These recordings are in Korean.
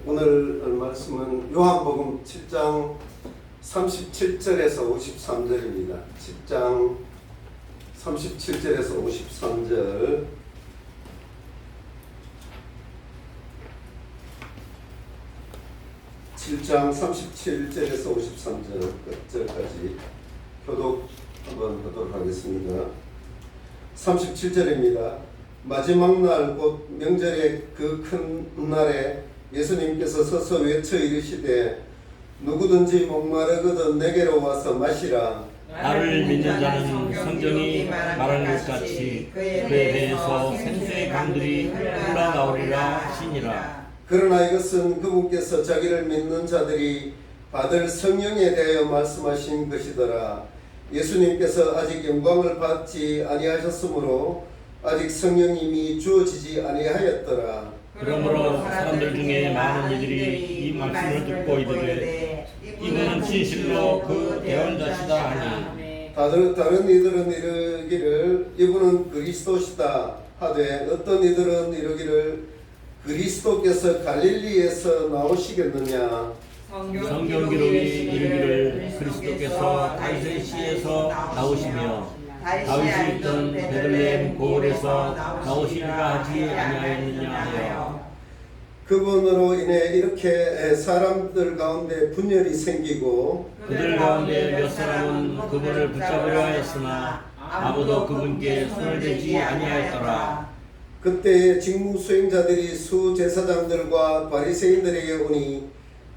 오늘 말씀은 요한복음 7장 37절에서 53절입니다. 7장 37절에서 53절. (7장 37절에서 53절) 끝절까지 교독 한번 하도록 하겠습니다. 37절입니다. 마지막 날 곧 명절의 그 큰 날에 예수님께서 서서 외쳐 이르시되 누구든지 목마르거든 내게로 와서 마시라. 나를 믿는 자는 성경이 말하는 것 같이 그에 대해서 생수의 강들이 흘러나오리라 하시니라. 그러나 이것은 그분께서 자기를 믿는 자들이 받을 성령에 대하여 말씀하신 것이더라. 예수님께서 아직 영광을 받지 아니하셨으므로 아직 성령님이 주어지지 아니하였더라. 그러므로 사람들 중에 많은 이들이 이 말씀을 듣고 이르되 이는 진실로 그 예언자시다 하니 다른 이들은 이르기를 이분은 그리스도시다 하되 어떤 이들은 이르기를 그리스도께서 갈릴리에서 나오시겠느냐. 성경 기록이 이르기를 그리스도께서 다윗의 씨에서 나오시며 다윗이 있던 베들레헴 고을에서 나오시리라 하지 아니하였느냐 하여 그분으로 인해 이렇게 사람들 가운데 분열이 생기고 그들 가운데 몇 사람은 그분을 붙잡으려 하였으나 아무도 그분께 손을 대지 아니하였더라. 그때 직무 수행자들이 수제사장들과 바리새인들에게 오니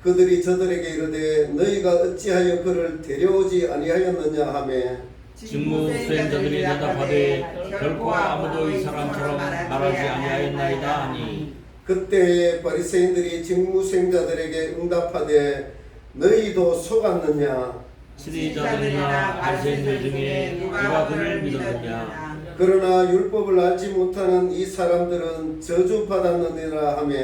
그들이 저들에게 이르되 너희가 어찌하여 그를 데려오지 아니하였느냐 하매 직무 수행자들이 대답하되 결코 아무도 이 사람처럼 말하지 아니하였나이다 하니 그때 바리새인들이 직무 수행자들에게 응답하되 너희도 속았느냐. 지리자들이나 바리새인들 중에 누가 그를 믿었느냐. 그러나 율법을 알지 못하는 이 사람들은 저주받았느니라 하며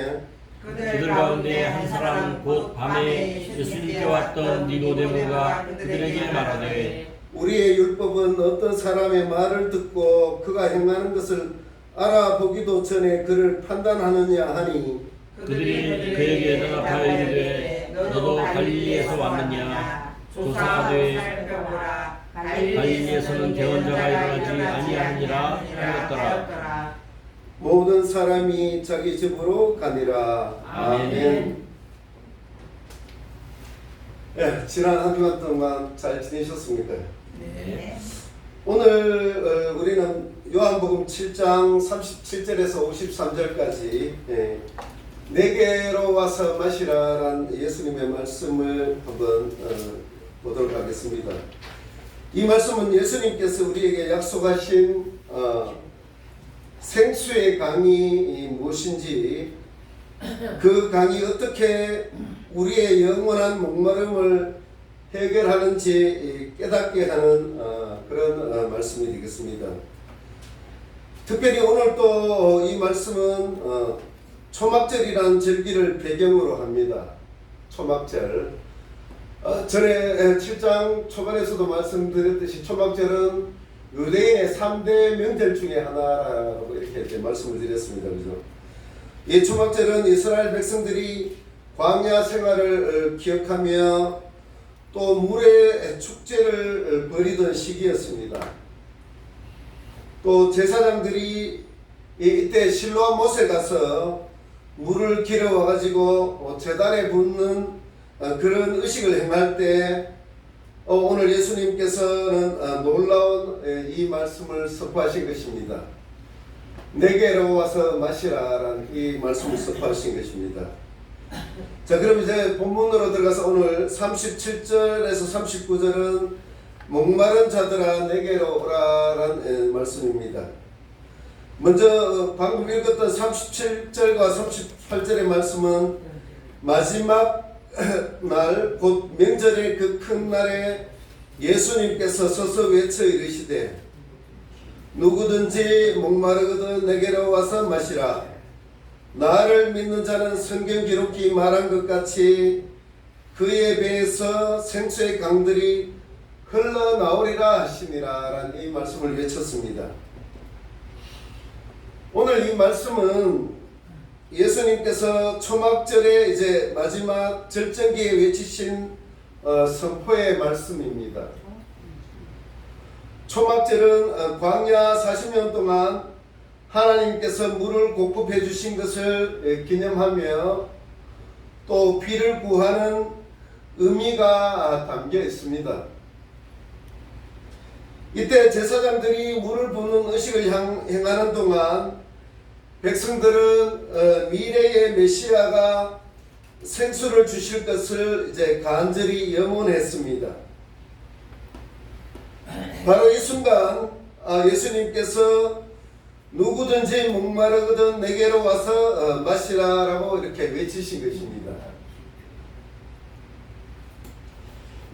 그들 가운데 한 사람 곧 밤에 예수님께 왔던 니고데모가 그들에게 말하되 우리의 율법은 어떤 사람의 말을 듣고 그가 행하는 것을 알아보기도 전에 그를 판단하느냐 하니 그들이 그에게 대답하여 이르되 너도 갈릴리에서 왔느냐. 조사하되 갈릴리에서는 대언자가 일어나지 아니하니라 하였더라. 모든 사람이 자기 집으로 가니라. 아멘. 지난 한 주간 동안 잘 지내셨습니까? 네. 오늘 우리는 요한복음 7장 37절에서 53절까지 내게로 와서 마시라라는 예수님의 말씀을 한번 보도록 하겠습니다. 이 말씀은 예수님께서 우리에게 약속하신 생수의 강이 무엇인지, 그 강이 어떻게 우리의 영원한 목마름을 해결하는지 깨닫게 하는 그런 말씀이 되겠습니다. 특별히 오늘 또 이 말씀은 초막절이라는 절기를 배경으로 합니다. 초막절. 전에 7장 초반에서도 말씀드렸듯이 초막절은 유대인의 3대 명절 중에 하나라고 이렇게 말씀을 드렸습니다. 그죠? 이 초막절은 이스라엘 백성들이 광야 생활을 기억하며 또 물의 축제를 벌이던 시기였습니다. 또 제사장들이 이때 실로암 못에 가서 물을 길어와 가지고 제단에 붓는 그런 의식을 행할 때 오늘 예수님께서는 놀라운 이 말씀을 선포하신 것입니다. 내게로 와서 마시라라는 이 말씀을 선포하신 것입니다. 자, 그럼 이제 본문으로 들어가서 오늘 37절에서 39절은 목마른 자들아 내게로 오라라는 말씀입니다. 먼저 방금 읽었던 37절과 38절의 말씀은 마지막 날 곧 명절의 그 큰 날에 예수님께서 서서 외쳐 이르시되 누구든지 목마르거든 내게로 와서 마시라. 나를 믿는 자는 성경 기록이 말한 것 같이 그의 배에서 생수의 강들이 흘러나오리라 하시니라 라는 이 말씀을 외쳤습니다. 오늘 이 말씀은 예수님께서 초막절에 이제 마지막 절정기에 외치신 선포의 말씀입니다. 초막절은 광야 40년 동안 하나님께서 물을 공급해 주신 것을 기념하며 또 피를 구하는 의미가 담겨 있습니다. 이때 제사장들이 물을 부는 의식을 행하는 동안 백성들은 미래의 메시아가 생수를 주실 것을 이제 간절히 염원했습니다. 바로 이 순간 예수님께서 누구든지 목마르거든 내게로 와서 마시라라고 이렇게 외치신 것입니다.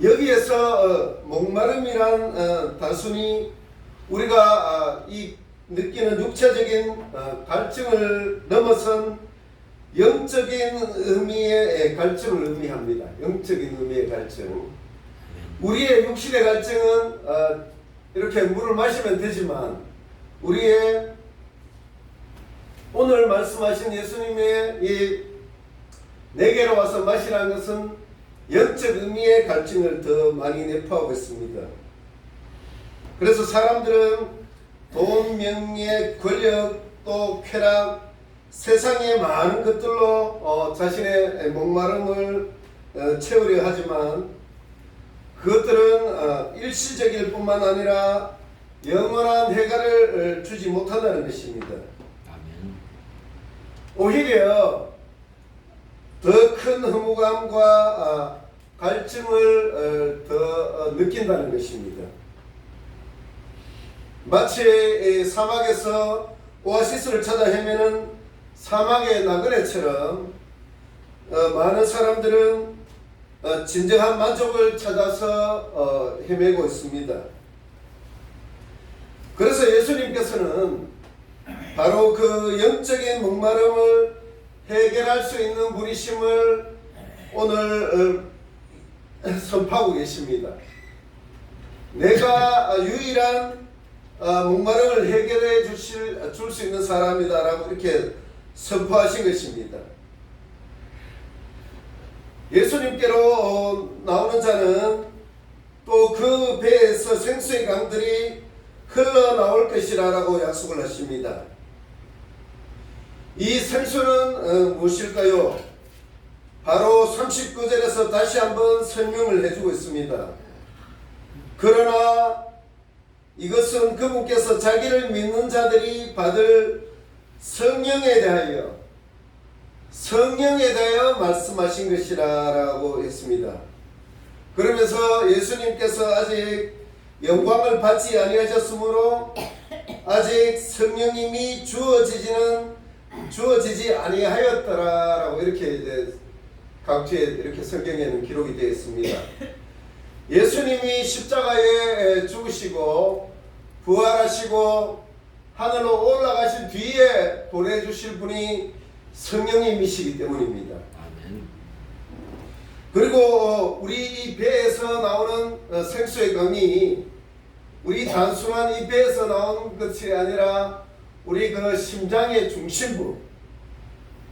여기에서 목마름이란 단순히 우리가 이 느끼는 육체적인 갈증을 넘어선 영적인 의미의 갈증을 의미합니다. 영적인 의미의 갈증. 우리의 육신의 갈증은 이렇게 물을 마시면 되지만 우리의 오늘 말씀하신 예수님의 이 내게로 와서 마시라는 것은 영적 의미의 갈증을 더 많이 내포하고 있습니다. 그래서 사람들은 돈, 명예, 권력, 또 쾌락, 세상의 많은 것들로 자신의 목마름을 채우려 하지만 그것들은 일시적일 뿐만 아니라 영원한 해결을 주지 못한다는 것입니다. 오히려 더 큰 허무감과 갈증을 더 느낀다는 것입니다. 마치 사막에서 오아시스를 찾아 헤매는 사막의 나그네처럼 많은 사람들은 진정한 만족을 찾아서 헤매고 있습니다. 그래서 예수님께서는 바로 그 영적인 목마름을 해결할 수 있는 분이심을 오늘 선포하고 계십니다. 내가 유일한 목마름을 해결해 줄 수 있는 사람이다라고 이렇게 선포하신 것입니다. 예수님께로 나오는 자는 또 그 배에서 생수의 강들이 흘러나올 것이라고 약속을 하십니다. 이 생수는 무엇일까요? 바로 39절에서 다시 한번 설명을 해주고 있습니다. 그러나 이것은 그분께서 자기를 믿는 자들이 받을 성령에 대하여 말씀하신 것이라고 했습니다. 그러면서 예수님께서 아직 영광을 받지 아니하셨으므로 아직 성령님이 주어지지 아니하였더라라고 이렇게 이제 각주에 이렇게 성경에는 기록이 되어 있습니다. 예수님이 십자가에 죽으시고 부활하시고 하늘로 올라가신 뒤에 보내주실 분이 성령님이시기 때문입니다. 아멘. 그리고 우리 이 배에서 나오는 생수의 강이 우리 단순한 이 배에서 나오는 것이 아니라 우리 그 심장의 중심부,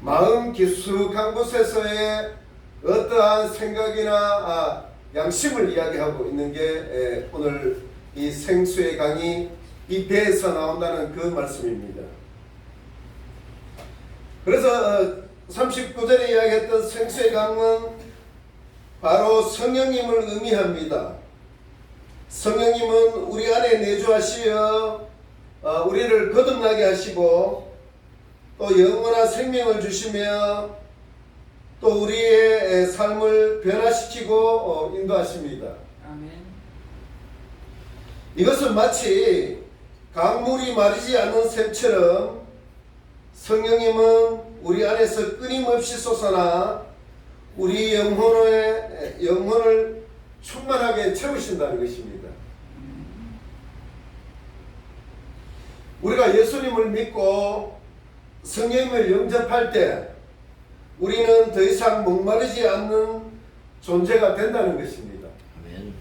마음 깊숙한 곳에서의 어떠한 생각이나 양심을 이야기하고 있는 게 오늘 이 생수의 강이 이 배에서 나온다는 그 말씀입니다. 그래서 39절에 이야기했던 생수의 강은 바로 성령님을 의미합니다. 성령님은 우리 안에 내주하시어 우리를 거듭나게 하시고 또 영원한 생명을 주시며 또 우리의 삶을 변화시키고 인도하십니다. 아멘. 이것은 마치 강물이 마르지 않는 샘처럼 성령님은 우리 안에서 끊임없이 솟아나 우리 영혼을 충만하게 채우신다는 것입니다. 우리가 예수님을 믿고 성령님을 영접할 때 우리는 더 이상 목마르지 않는 존재가 된다는 것입니다. 아멘.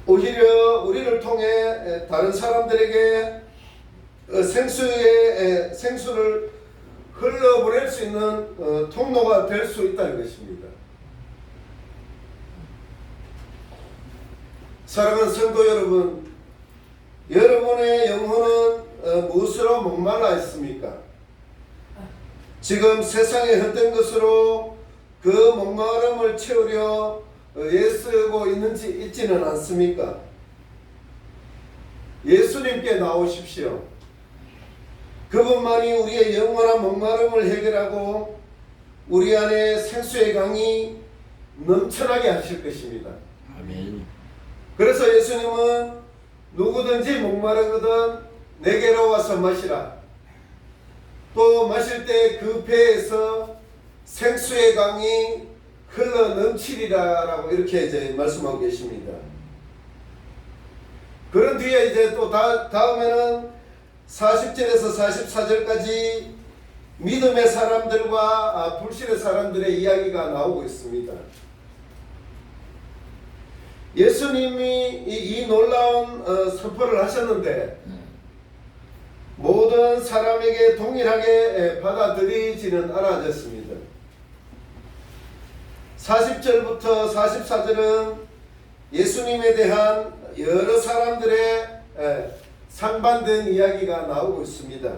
오히려 우리를 통해 다른 사람들에게 생수를 흘러보낼 수 있는 통로가 될 수 있다는 것입니다. 사랑하는 성도 여러분, 여러분의 영혼은 무엇으로 목말라 있습니까? 지금 세상의 헛된 것으로 그 목마름을 채우려 애쓰고 있지는 않습니까? 예수님께 나오십시오. 그분만이 우리의 영원한 목마름을 해결하고 우리 안에 생수의 강이 넘쳐나게 하실 것입니다. 아멘. 그래서 예수님은 누구든지 목마르거든 내게로 와서 마시라. 또 마실 때 그 배에서 생수의 강이 흘러 넘치리라 라고 이렇게 이제 말씀하고 계십니다. 그런 뒤에 이제 또 다음에는 40절에서 44절까지 믿음의 사람들과 불신의 사람들의 이야기가 나오고 있습니다. 예수님이 이 놀라운 선포를 하셨는데 모든 사람에게 동일하게 받아들이지는 않아졌습니다. 40절부터 44절은 예수님에 대한 여러 사람들의 상반된 이야기가 나오고 있습니다.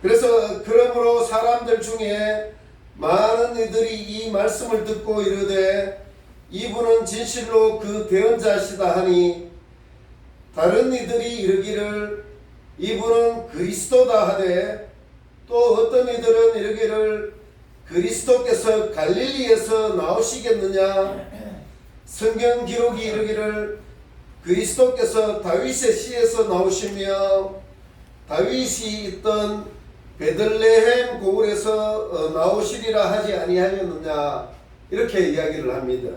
그래서 그러므로 사람들 중에 많은 이들이 이 말씀을 듣고 이르되 이분은 진실로 그 대언자시다 하니 다른 이들이 이르기를 이분은 그리스도다 하되 또 어떤 이들은 이르기를 그리스도께서 갈릴리에서 나오시겠느냐 성경 기록이 이르기를 그리스도께서 다윗의 씨에서 나오시며 다윗이 있던 베들레헴 고을에서 나오시리라 하지 아니하였느냐 이렇게 이야기를 합니다.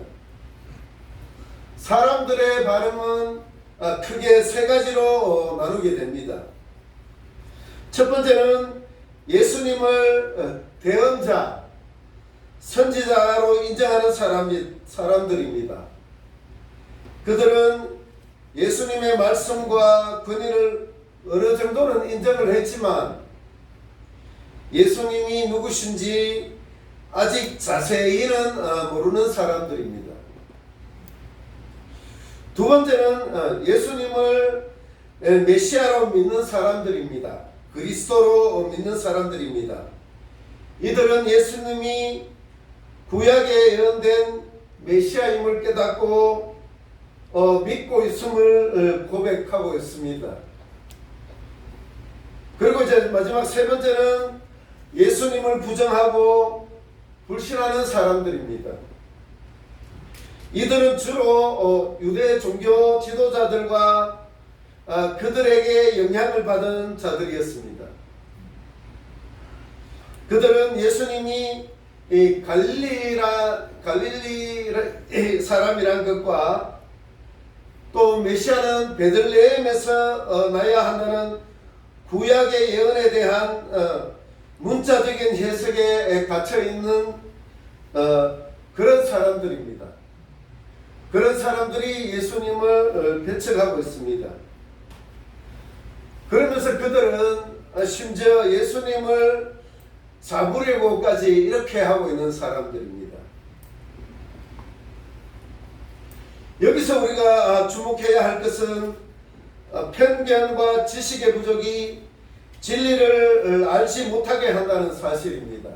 사람들의 발음은 크게 세 가지로 나누게 됩니다. 첫 번째는 예수님을 대언자, 선지자로 인정하는 사람들입니다. 그들은 예수님의 말씀과 권위를 어느 정도는 인정을 했지만 예수님이 누구신지 아직 자세히는 모르는 사람들입니다. 두 번째는 예수님을 메시아로 믿는 사람들입니다. 그리스도로 믿는 사람들입니다. 이들은 예수님이 구약에 예언된 메시아임을 깨닫고 믿고 있음을 고백하고 있습니다. 그리고 이제 마지막 세 번째는 예수님을 부정하고 불신하는 사람들입니다. 이들은 주로 유대 종교 지도자들과 그들에게 영향을 받은 자들이었습니다. 그들은 예수님이 갈릴리 사람이란 것과 또 메시아는 베들레헴에서 나야 한다는 구약의 예언에 대한 문자적인 해석에 갇혀있는 그런 사람들입니다. 그런 사람들이 예수님을 배척하고 있습니다. 그러면서 그들은 심지어 예수님을 잡으려고까지 이렇게 하고 있는 사람들입니다. 여기서 우리가 주목해야 할 것은 편견과 지식의 부족이 진리를 알지 못하게 한다는 사실입니다.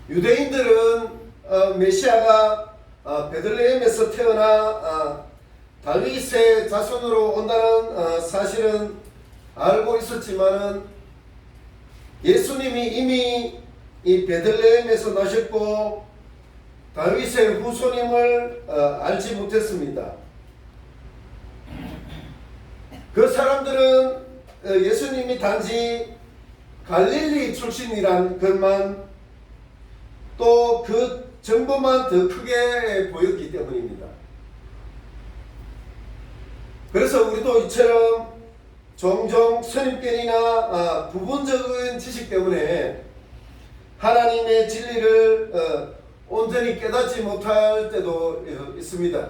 유대인들은 메시아가 베들레헴에서 태어나 다윗의 자손으로 온다는 사실은 알고 있었지만은 예수님이 이미 이 베들레헴에서 나셨고 다윗의 후손임을 알지 못했습니다. 그 사람들은 예수님이 단지 갈릴리 출신이란 것만 또 그 정보만 더 크게 보였기 때문입니다. 그래서 우리도 이처럼 종종 선입견이나 부분적인 지식 때문에 하나님의 진리를 온전히 깨닫지 못할 때도 있습니다.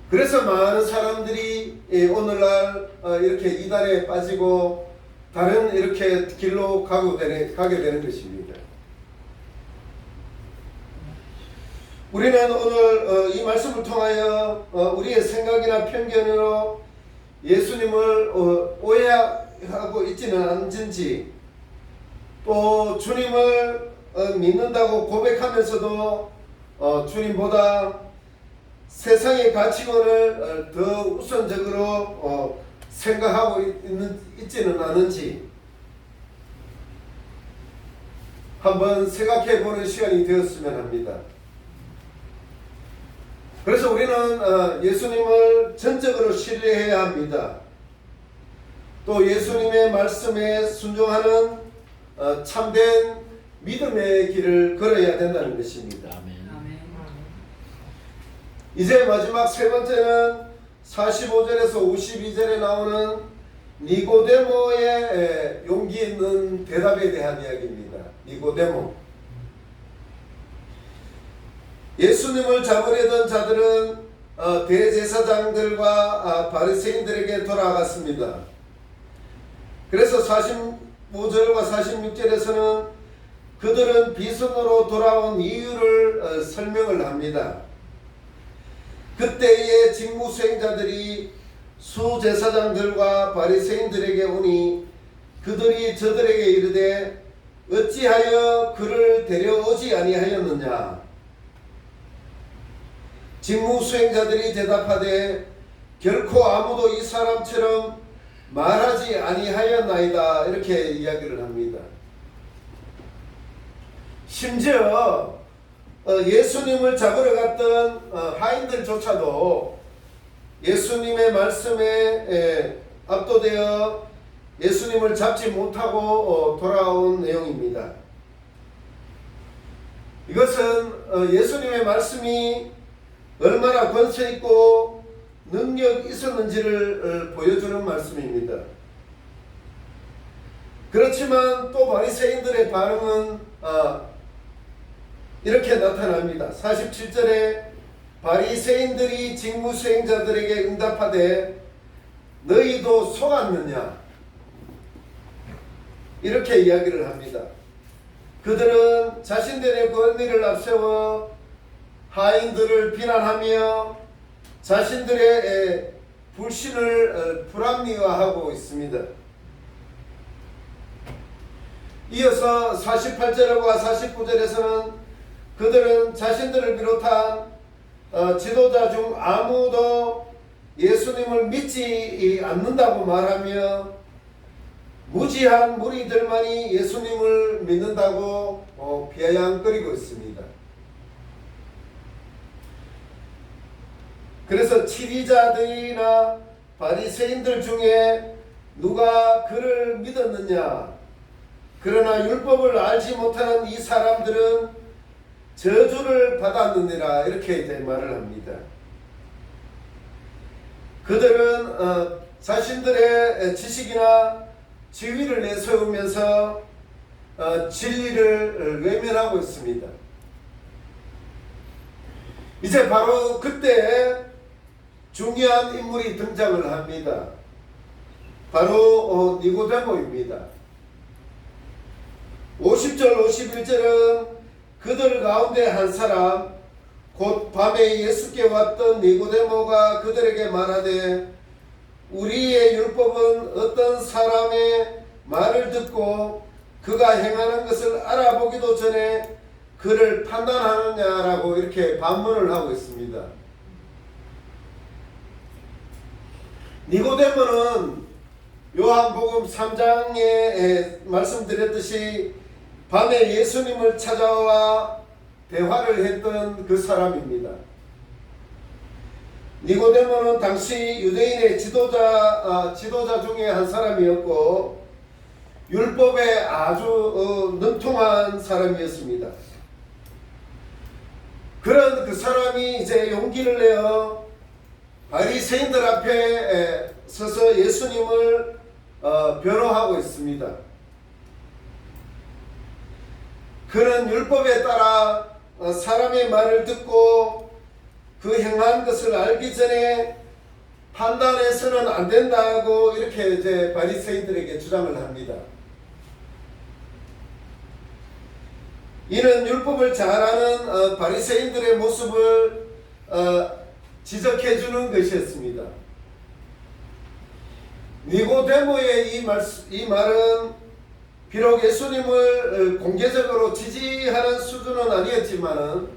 그래서 많은 사람들이 오늘날 이렇게 이단에 빠지고 다른 이렇게 길로 가게 되는 것입니다. 우리는 오늘 이 말씀을 통하여 우리의 생각이나 편견으로 예수님을 오해하고 있지는 않은지, 또 주님을 믿는다고 고백하면서도 주님보다 세상의 가치관을 더 우선적으로 생각하고 있지는 않은지 한번 생각해 보는 시간이 되었으면 합니다. 그래서 우리는 예수님을 전적으로 신뢰해야 합니다. 또 예수님의 말씀에 순종하는 참된 믿음의 길을 걸어야 된다는 것입니다. 아멘. 이제 마지막 세 번째는 45절에서 52절에 나오는 니고데모의 용기 있는 대답에 대한 이야기입니다. 니고데모. 예수님을 잡으려던 자들은 대제사장들과 바리새인들에게 돌아갔습니다. 그래서 45절과 46절에서는 그들은 비선으로 돌아온 이유를 설명을 합니다. 그때의 직무 수행자들이 수제사장들과 바리새인들에게 오니 그들이 저들에게 이르되 어찌하여 그를 데려오지 아니하였느냐. 직무 수행자들이 대답하되 결코 아무도 이 사람처럼 말하지 아니하였나이다. 이렇게 이야기를 합니다. 심지어 예수님을 잡으러 갔던 하인들조차도 예수님의 말씀에 압도되어 예수님을 잡지 못하고 돌아온 내용입니다. 이것은 예수님의 말씀이 얼마나 권세 있고 능력 있었는지를 보여주는 말씀입니다. 그렇지만 또 바리새인들의 반응은 이렇게 나타납니다. 47절에 바리새인들이 직무 수행자들에게 응답하되 너희도 속았느냐, 이렇게 이야기를 합니다. 그들은 자신들의 권리를 앞세워 하인들을 비난하며 자신들의 불신을 불합리화하고 있습니다. 이어서 48절과 49절에서는 그들은 자신들을 비롯한 지도자 중 아무도 예수님을 믿지 않는다고 말하며 무지한 무리들만이 예수님을 믿는다고 비아냥거리고 있습니다. 그래서 치리자들이나 바리새인들 중에 누가 그를 믿었느냐? 그러나 율법을 알지 못하는 이 사람들은 저주를 받았느니라, 이렇게 말을 합니다. 그들은 자신들의 지식이나 지위를 내세우면서 진리를 외면하고 있습니다. 이제 바로 그때 중요한 인물이 등장을 합니다. 바로 니고데모입니다. 50절 51절은 그들 가운데 한 사람 곧 밤에 예수께 왔던 니고데모가 그들에게 말하되 우리의 율법은 어떤 사람의 말을 듣고 그가 행하는 것을 알아보기도 전에 그를 판단하느냐라고 이렇게 반문을 하고 있습니다. 니고데모는 요한복음 3장에 말씀드렸듯이 밤에 예수님을 찾아와 대화를 했던 그 사람입니다. 니고데모는 당시 유대인의 지도자 중에 한 사람이었고 율법에 아주 능통한 사람이었습니다. 그런 그 사람이 이제 용기를 내어 바리새인들 앞에 서서 예수님을 변호하고 있습니다. 그는 율법에 따라 사람의 말을 듣고 그 행한 것을 알기 전에 판단해서는 안 된다고 이렇게 이제 바리새인들에게 주장을 합니다. 이는 율법을 잘 아는 바리새인들의 모습을 지적해 주는 것이었습니다. 니고데모의 이 말은 비록 예수님을 공개적으로 지지하는 수준은 아니었지만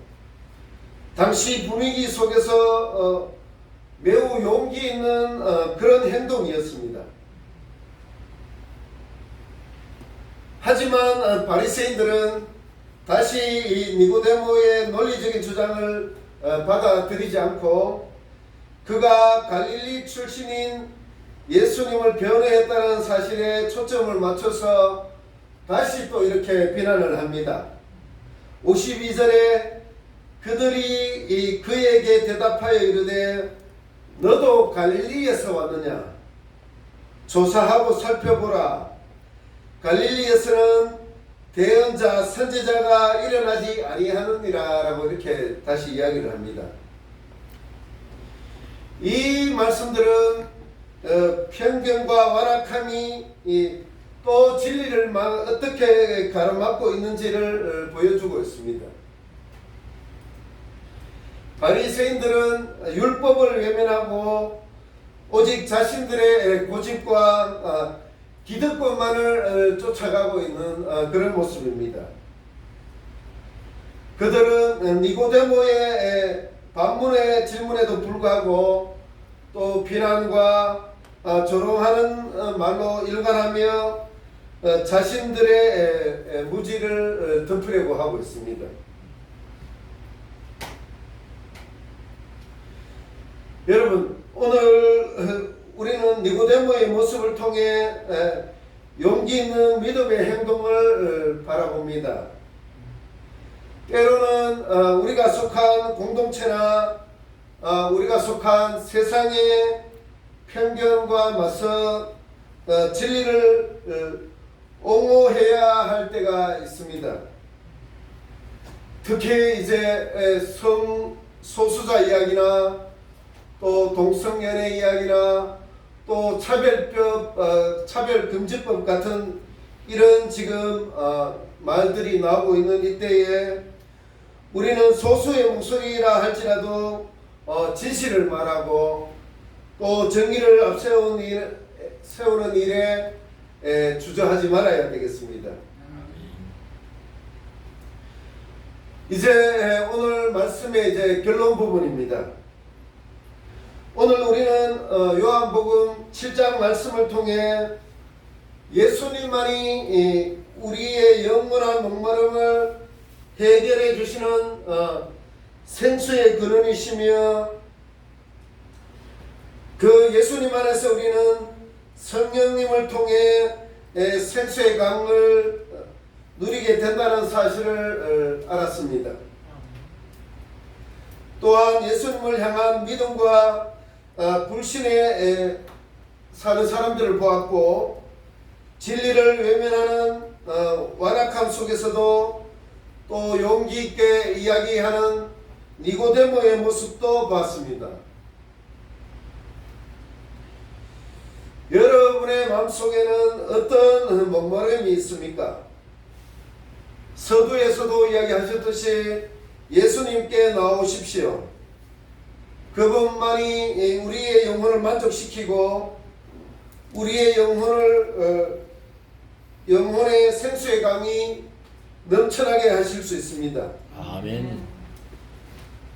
당시 분위기 속에서 매우 용기 있는 그런 행동이었습니다. 하지만 바리새인들은 다시 이 니고데모의 논리적인 주장을 받아들이지 않고 그가 갈릴리 출신인 예수님을 변호했다는 사실에 초점을 맞춰서 다시 또 이렇게 비난을 합니다. 52절에 그들이 그에게 대답하여 이르되 너도 갈릴리에서 왔느냐? 조사하고 살펴보라. 갈릴리에서는 대언자 선지자가 일어나지 아니하느니라 라고 이렇게 다시 이야기를 합니다. 이 말씀들은 편견과 완악함이 또 진리를 어떻게 가로막고 있는지를 보여주고 있습니다. 바리새인들은 율법을 외면하고 오직 자신들의 고집과 기득권만을 쫓아가고 있는 그런 모습입니다. 그들은 니고데모의 반문의 질문에도 불구하고 또 비난과 조롱하는 말로 일관하며 자신들의 무지를 덮으려고 하고 있습니다. 여러분, 오늘 우리는 니고데모의 모습을 통해 용기 있는 믿음의 행동을 바라봅니다. 때로는 우리가 속한 공동체나 우리가 속한 세상의 편견과 맞서 진리를 옹호해야 할 때가 있습니다. 특히 이제 성소수자 이야기나 또 동성연애 이야기나 또 차별금지법 같은 이런 지금 말들이 나오고 있는 이때에 우리는 소수의 목소리라 할지라도 진실을 말하고 또 정의를 앞세우는 일에 주저하지 말아야 되겠습니다. 이제 오늘 말씀의 이제 결론 부분입니다. 오늘 우리는 요한복음 7장 말씀을 통해 예수님만이 우리의 영원한 목마름을 해결해 주시는 생수의 근원이시며 그 예수님 안에서 우리는 성령님을 통해 생수의 강을 누리게 된다는 사실을 알았습니다. 또한 예수님을 향한 믿음과 불신에 사는 사람들을 보았고 진리를 외면하는 완악함 속에서도 또 용기 있게 이야기하는 니고데모의 모습도 보았습니다. 여러분의 마음속에는 어떤 목마름이 있습니까? 서두에서도 이야기하셨듯이 예수님께 나오십시오. 그분만이 우리의 영혼을 만족시키고 우리의 영혼의 생수의 강이 넘쳐나게 하실 수 있습니다. 아멘.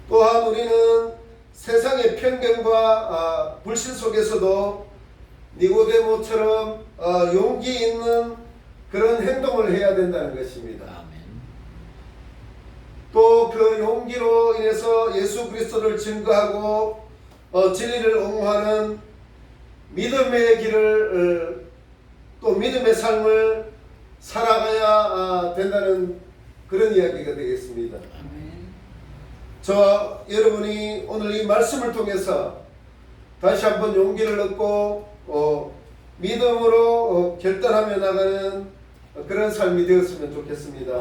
또한 우리는 세상의 편견과 불신 속에서도 니고데모처럼 용기 있는 그런 행동을 해야 된다는 것입니다. 아멘. 또 그 용기로 인해서 예수 그리스도를 증거하고 진리를 옹호하는 믿음의 길을 또 믿음의 삶을 살아가야 된다는 그런 이야기가 되겠습니다. 저와 여러분이 오늘 이 말씀을 통해서 다시 한번 용기를 얻고 믿음으로 결단하며 나가는 그런 삶이 되었으면 좋겠습니다.